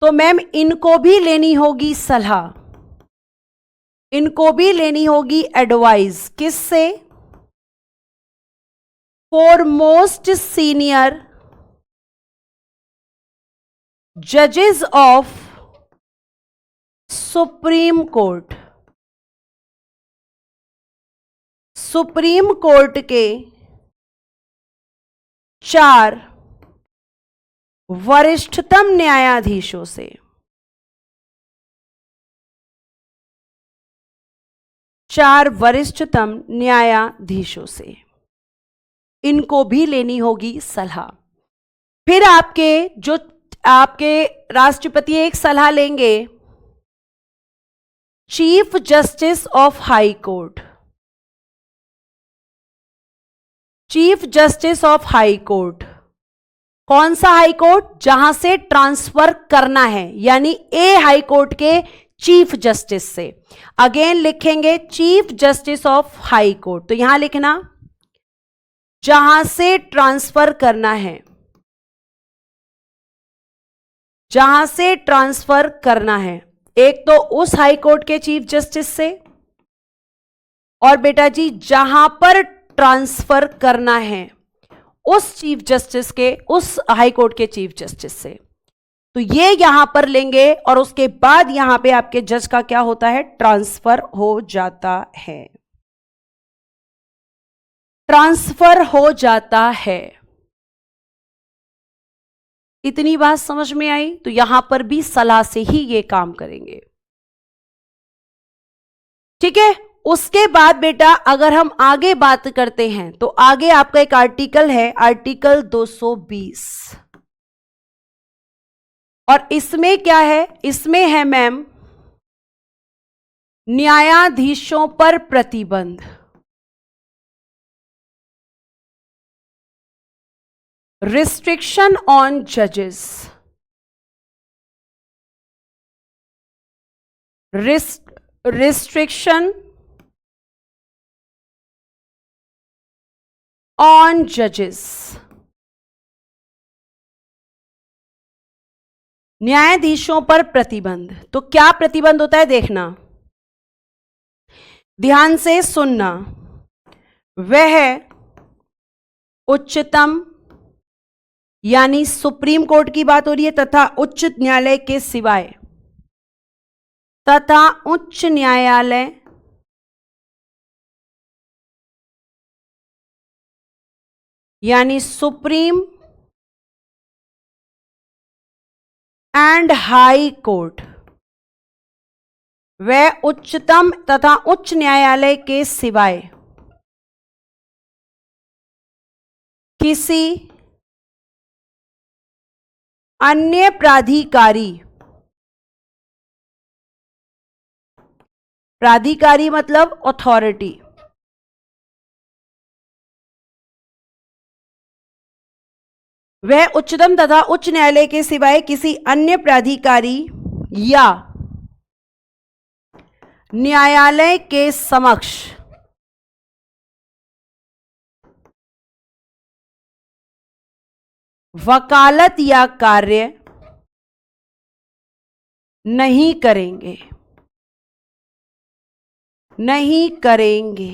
तो मैम इनको भी लेनी होगी सलाह, इनको भी लेनी होगी एडवाइस। किससे? फोरमोस्ट सीनियर जजेस of supreme court. Supreme court के 4 वरिष्ठतम न्यायाधीशों से। 4 वरिष्ठतम न्यायाधीशों से इनको भी लेनी होगी सलाह। फिर आपके राष्ट्रपति एक सलाह लेंगे chief justice of high court. Chief justice of high court कौन सा हाई कोर्ट? जहां से ट्रांसफर करना है, यानी ए हाई कोर्ट के चीफ जस्टिस से। अगेन लिखेंगे chief justice of high court, तो यहां लिखना जहां से ट्रांसफर करना है, जहां से ट्रांसफर करना है। एक तो उस हाई कोर्ट के चीफ जस्टिस से, और बेटा जी जहां पर ट्रांसफर करना है उस चीफ जस्टिस के, उस हाई कोर्ट के चीफ जस्टिस से। तो ये यहां पर लेंगे और उसके बाद यहां पे आपके जज का क्या होता है? ट्रांसफर हो जाता है, ट्रांसफर हो जाता है। इतनी बात समझ में आई? तो यहां पर भी सलाह से ही ये काम करेंगे, ठीक है। उसके बाद बेटा अगर हम आगे बात करते हैं तो आगे आपका एक आर्टिकल है, आर्टिकल 220। और इसमें क्या है? इसमें है मैम न्यायाधीशों पर प्रतिबंध। restriction on judges, restriction on judges, न्यायाधीशों पर प्रतिबंध। तो क्या प्रतिबंध होता है देखना, ध्यान से सुनना। वह उच्चतम यानी सुप्रीम कोर्ट की बात हो रही है, तथा उच्च न्यायालय के सिवाय, तथा उच्च न्यायालय यानी सुप्रीम एंड हाई कोर्ट, वह उच्चतम तथा उच्च न्यायालय के सिवाय किसी अन्य प्राधिकारी, प्राधिकारी मतलब अथॉरिटी, वह उच्चतम तथा उच्च न्यायालय के सिवाय किसी अन्य प्राधिकारी या न्यायालय के समक्ष वकालत या कार्य नहीं करेंगे, नहीं करेंगे।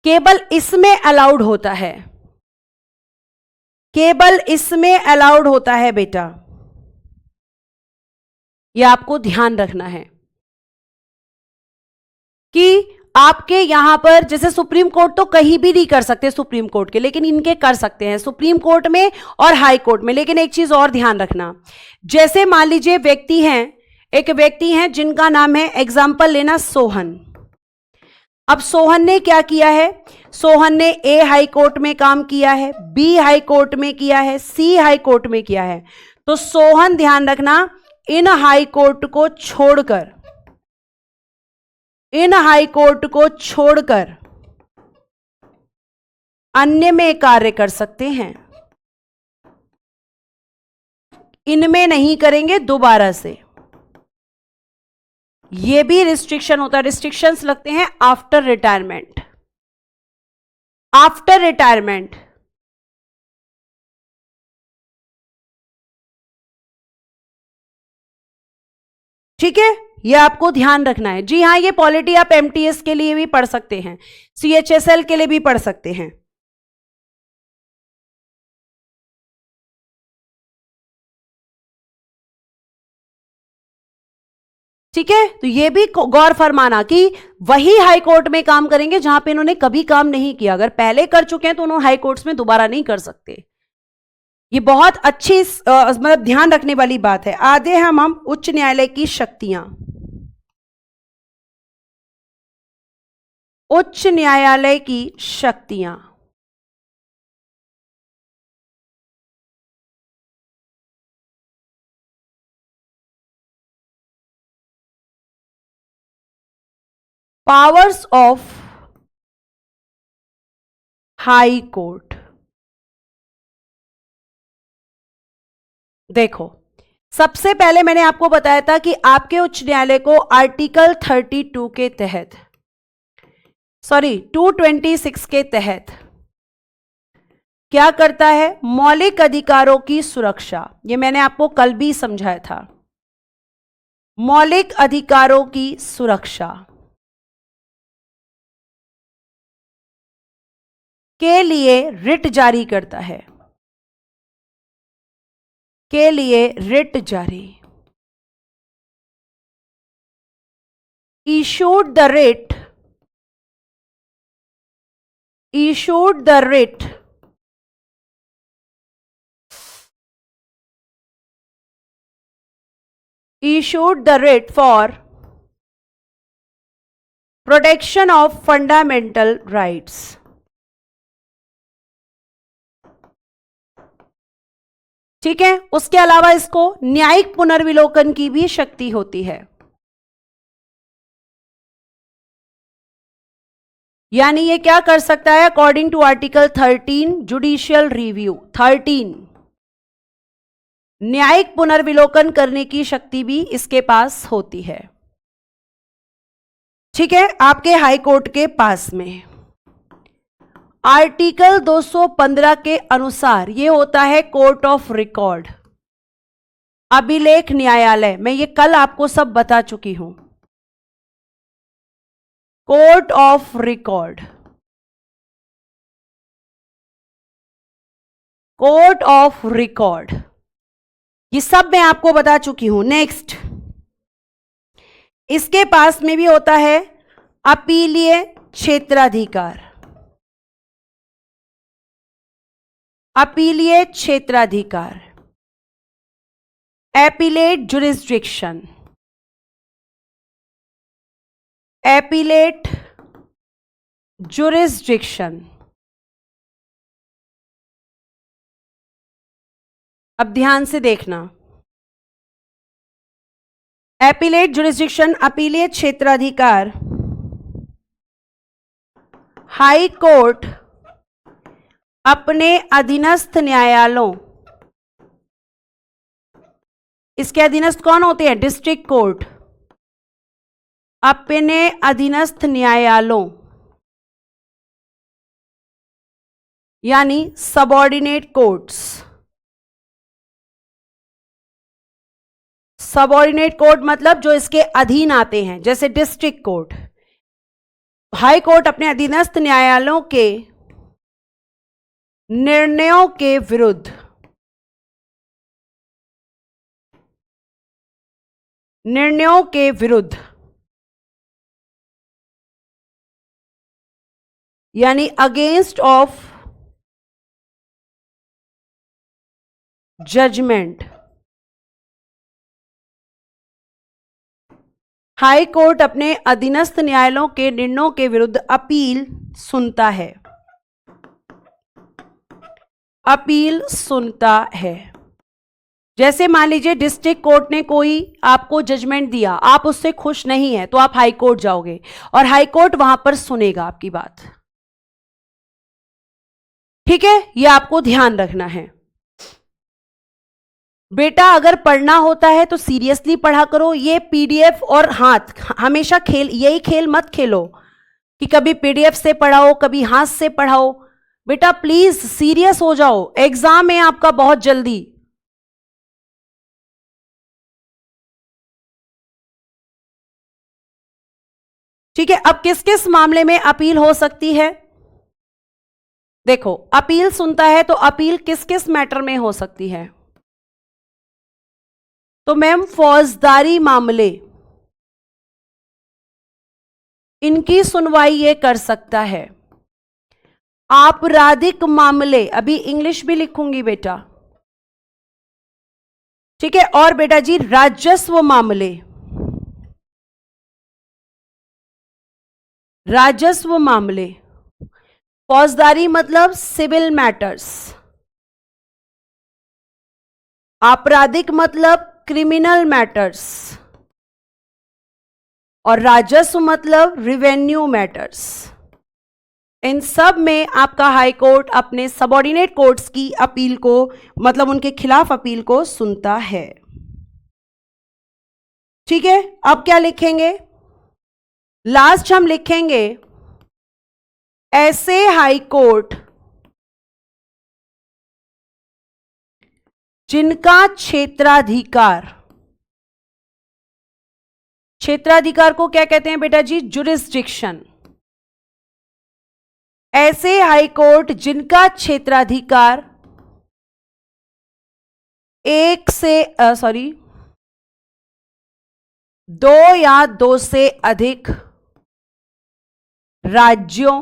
केवल इसमें अलाउड होता है, केवल इसमें अलाउड होता है बेटा, यह आपको ध्यान रखना है कि आपके यहां पर जैसे सुप्रीम कोर्ट तो कहीं भी नहीं कर सकते सुप्रीम कोर्ट के, लेकिन इनके कर सकते हैं सुप्रीम कोर्ट में और हाई कोर्ट में। लेकिन एक चीज और ध्यान रखना, जैसे मान लीजिए व्यक्ति हैं, एक व्यक्ति हैं जिनका नाम है, एग्जाम्पल लेना सोहन। अब सोहन ने क्या किया है, सोहन ने ए हाई कोर्ट में काम किया है, बी हाई कोर्ट में किया है, सी हाई कोर्ट में किया है। तो सोहन ध्यान रखना इन हाई कोर्ट को छोड़कर, इन हाई कोर्ट को छोड़कर अन्य में कार्य कर सकते हैं, इनमें नहीं करेंगे दोबारा से। यह भी रिस्ट्रिक्शन होता है, रिस्ट्रिक्शंस लगते हैं आफ्टर रिटायरमेंट, आफ्टर रिटायरमेंट। ठीक है, ये आपको ध्यान रखना है। जी हां, ये पॉलिटी आप एमटीएस के लिए भी पढ़ सकते हैं, सीएचएसएल के लिए भी पढ़ सकते हैं। ठीक है, तो ये भी गौर फरमाना कि वही हाई कोर्ट में काम करेंगे जहां पे इन्होंने कभी काम नहीं किया। अगर पहले कर चुके हैं तो उन्होंने हाई कोर्ट्स में दोबारा नहीं कर सकते। ये बहुत अच्छी मतलब ध्यान रखने वाली बात है। आगे हम उच्च न्यायालय की शक्तियां, उच्च न्यायालय की शक्तियां, पावर्स ऑफ हाई कोर्ट। देखो, सबसे पहले मैंने आपको बताया था कि आपके उच्च न्यायालय को आर्टिकल 32 के तहत, सॉरी 226 के तहत क्या करता है, मौलिक अधिकारों की सुरक्षा। ये मैंने आपको कल भी समझाया था, मौलिक अधिकारों की सुरक्षा के लिए रिट जारी करता है, के लिए रिट जारी, issued the writ, issued the writ, issued the writ for protection of fundamental rights। ठीक है, उसके अलावा इसको न्यायिक पुनर्विलोकन की भी शक्ति होती है। यानी ये क्या कर सकता है? According to article 13 judicial review 13 न्यायिक पुनर्विलोकन करने की शक्ति भी इसके पास होती है। ठीक है, आपके हाई कोर्ट के पास में आर्टिकल 215 के अनुसार ये होता है कोर्ट ऑफ रिकॉर्ड, अभिलेख न्यायालय। मैं ये कल आपको सब बता चुकी हूं। Court of record, court of record, ये सब मैं आपको बता चुकी हूं। नेक्स्ट, इसके पास में भी होता है अपीलीय क्षेत्राधिकार, अपीलीय क्षेत्राधिकार, एपीलेट जुरिस्डिक्शन, एपीलेट जुरिस्डिक्शन। अब ध्यान से देखना, एपीलेट जुरिस्डिक्शन, अपीलीय क्षेत्राधिकार, हाई कोर्ट अपने अधीनस्थ न्यायालयों, इसके अधीनस्थ कौन होते हैं? डिस्ट्रिक्ट कोर्ट, अपने अधीनस्थ न्यायालयों यानी सबऑर्डिनेट कोर्ट्स, सबऑर्डिनेट कोर्ट मतलब जो इसके अधीन आते हैं, जैसे डिस्ट्रिक्ट कोर्ट। हाई कोर्ट अपने अधीनस्थ न्यायालयों के निर्णयों के विरुद्ध, निर्णयों के विरुद्ध यानी against of judgment, high court अपने अधीनस्थ न्यायालयों के निर्णयों के विरुद्ध अपील सुनता है, अपील सुनता है। जैसे मान लीजिए डिस्ट्रिक्ट कोर्ट ने कोई आपको जजमेंट दिया, आप उससे खुश नहीं है, तो आप हाई कोर्ट जाओगे और हाई कोर्ट वहां पर सुनेगा आपकी बात। ठीक है, ये आपको ध्यान रखना है। बेटा अगर पढ़ना होता है तो सीरियसली पढ़ा करो। ये पीडीएफ और हाथ हमेशा यही खेल मत खेलो कि कभी पीडीएफ से पढ़ाओ कभी हाथ से पढ़ाओ। बेटा प्लीज सीरियस हो जाओ, एग्जाम है आपका बहुत जल्दी। ठीक है, अब किस किस मामले में अपील हो सकती है? देखो, अपील सुनता है तो अपील किस किस मैटर में हो सकती है? तो मैम फौजदारी मामले, इनकी सुनवाई ये कर सकता है। आपराधिक मामले, अभी इंग्लिश भी लिखूंगी बेटा, ठीक है। और बेटा जी राजस्व मामले, राजस्व मामले, फौजदारी मतलब सिविल मैटर्स, आपराधिक मतलब क्रिमिनल मैटर्स, और राजस्व मतलब रिवेन्यू मैटर्स। इन सब में आपका हाई कोर्ट अपने सबऑर्डिनेट कोर्ट्स की अपील को, मतलब उनके खिलाफ अपील को सुनता है। ठीक है, अब क्या लिखेंगे? लास्ट हम लिखेंगे ऐसे हाई कोर्ट जिनका क्षेत्राधिकार, क्षेत्राधिकार को क्या कहते हैं बेटा जी? जुरिस्डिक्शन। ऐसे हाई कोर्ट जिनका क्षेत्राधिकार दो या दो से अधिक राज्यों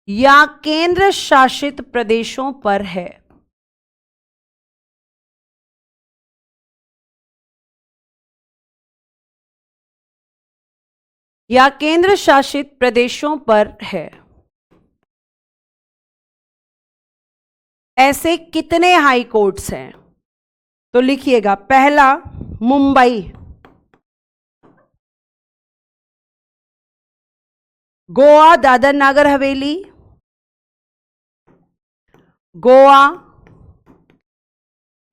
या केंद्र शासित प्रदेशों पर है। या केंद्र शासित प्रदेशों पर है। ऐसे कितने हाई कोर्ट्स हैं? तो लिखिएगा, पहला मुंबई, गोवा दादर नागर हवेली, गोवा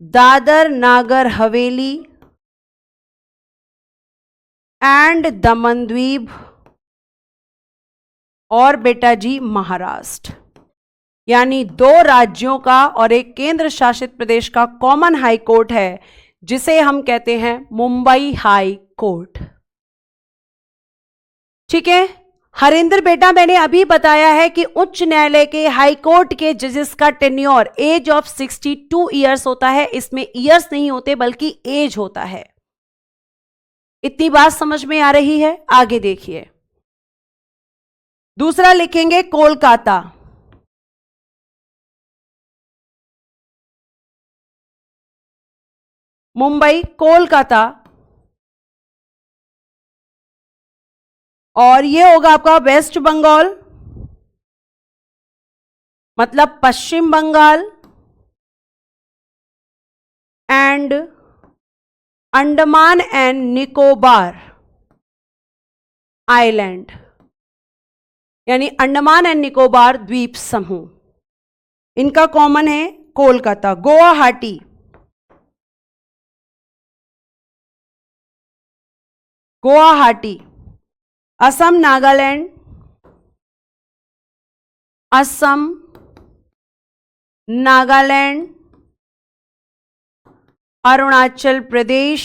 दादर नागर हवेली एंड दमन द्वीप, और बेटा जी महाराष्ट्र। यानी 2 राज्यों का और एक केंद्र शासित प्रदेश का कॉमन हाई कोर्ट है, जिसे हम कहते हैं मुंबई हाई कोर्ट। ठीक है हरिंदर बेटा, मैंने अभी बताया है कि उच्च न्यायालय के हाई कोर्ट के जजेस का टेन्योर एज ऑफ 62 ईयर्स होता है। इसमें ईयर्स नहीं होते बल्कि एज होता है। इतनी बात समझ में आ रही है? आगे देखिए, दूसरा लिखेंगे कोलकाता। मुंबई, कोलकाता, और ये होगा आपका वेस्ट बंगाल, मतलब पश्चिम Bengal, and Andaman and Nicobar island, यानी अंडमान एंड निकोबार द्वीप समूह, इनका कॉमन है कोलकाता। गुवाहाटी, गुवाहाटी, असम नागालैंड, असम नागालैंड, अरुणाचल प्रदेश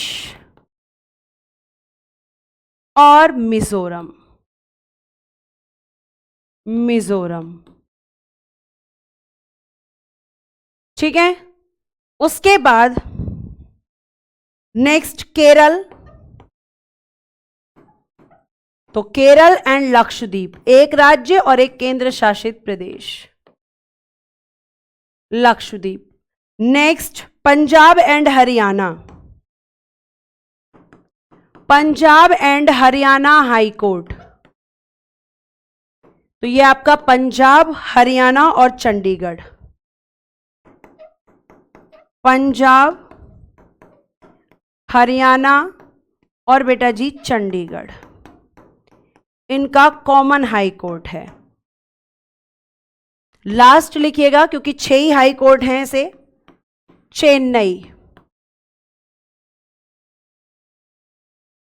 और मिजोरम, मिजोरम। ठीक है, उसके बाद नेक्स्ट केरल। तो केरल एंड लक्षद्वीप, एक राज्य और एक केंद्र शासित प्रदेश, Lakshadweep. Next Punjab and Haryana, Punjab and Haryana high court. तो ये आपका पंजाब, हरियाणा और चंडीगढ़, पंजाब, हरियाणा और बेटा जी चंडीगढ़, इनका कॉमन हाई कोर्ट है। लास्ट लिखिएगा क्योंकि 6 ही हाई कोर्ट हैं इसे। चेन्नई,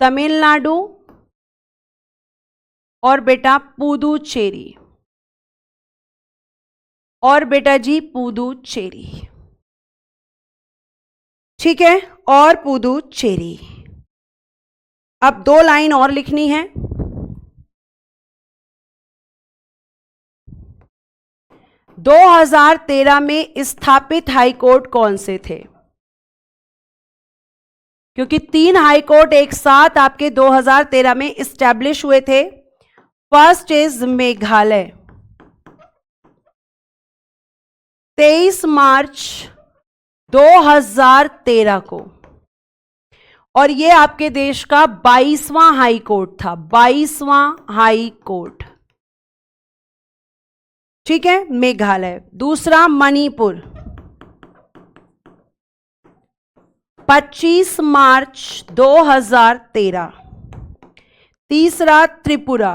तमिलनाडु और बेटा पुदुचेरी, और बेटा जी पुदुचेरी। ठीक है, और पुदुचेरी। अब 2 लाइन और लिखनी है। दो 2013 में स्थापित हाई कोर्ट कौन से थे? क्योंकि 3 हाई कोर्ट एक साथ आपके 2013 में इस्टेब्लिश हुए थे। फर्स्ट इज मेघालय, 23 मार्च 2013 को, और ये आपके देश का 22वां हाई कोर्ट था, 22वां हाई कोर्ट। ठीक है, मेघालय। दूसरा मणिपुर, 25 मार्च 2013। तीसरा त्रिपुरा,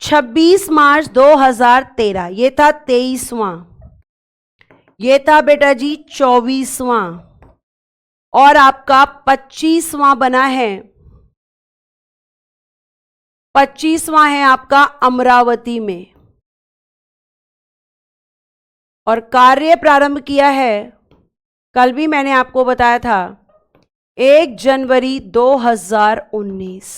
26 मार्च 2013, ये था 23वां, ये था बेटा जी 24वां, और आपका 25वां बना है, 25वां है आपका अमरावती में, और कार्य प्रारंभ किया है, कल भी मैंने आपको बताया था, 1 जनवरी 2019।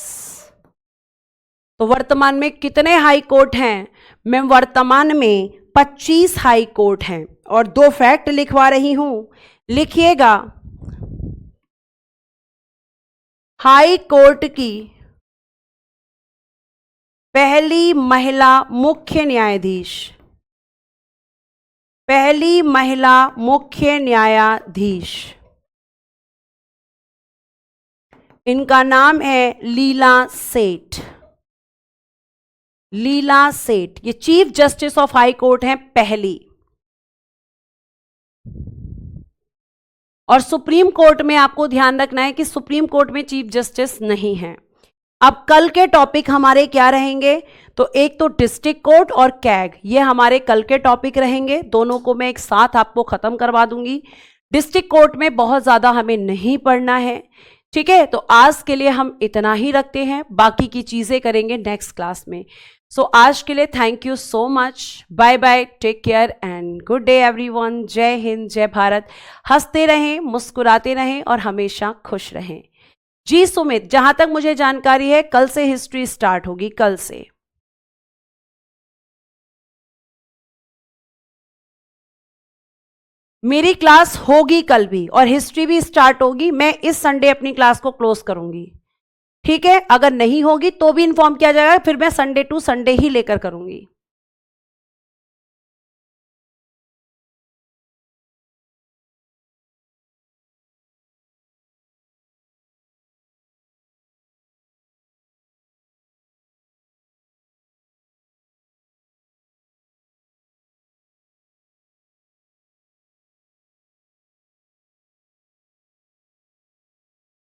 तो वर्तमान में कितने हाई कोर्ट हैं? मैं वर्तमान में 25 हाई कोर्ट हैं, और 2 फैक्ट लिखवा रही हूं, लिखिएगा। हाई कोर्ट की पहली महिला मुख्य न्यायाधीश, पहली महिला मुख्य न्यायाधीश, इनका नाम है लीला सेठ, लीला सेठ। ये chief justice of high court हैं पहली। और सुप्रीम कोर्ट में आपको ध्यान रखना है कि सुप्रीम कोर्ट में चीफ जस्टिस नहीं है। अब कल के टॉपिक हमारे क्या रहेंगे, तो एक तो डिस्ट्रिक्ट कोर्ट और कैग, ये हमारे कल के टॉपिक रहेंगे। दोनों को मैं एक साथ आपको खत्म करवा दूंगी। डिस्ट्रिक्ट कोर्ट में बहुत ज्यादा हमें नहीं पढ़ना है, ठीक है। तो आज के लिए हम इतना ही रखते हैं, बाकी की चीजें करेंगे नेक्स्ट क्लास में। सो आज के लिए thank you so much, bye bye, take care and good day everyone. जय हिंद, जय भारत। हंसते रहें, मुस्कुराते रहें और हमेशा खुश रहें। जी सुमित, जहां तक मुझे जानकारी है कल से हिस्ट्री स्टार्ट होगी, कल से। मेरी क्लास होगी कल भी और हिस्ट्री भी स्टार्ट होगी। मैं इस संडे अपनी क्लास को क्लोज करूंगी, ठीक है। अगर नहीं होगी तो भी इन्फॉर्म किया जाएगा, फिर मैं संडे टू संडे ही लेकर करूंगी।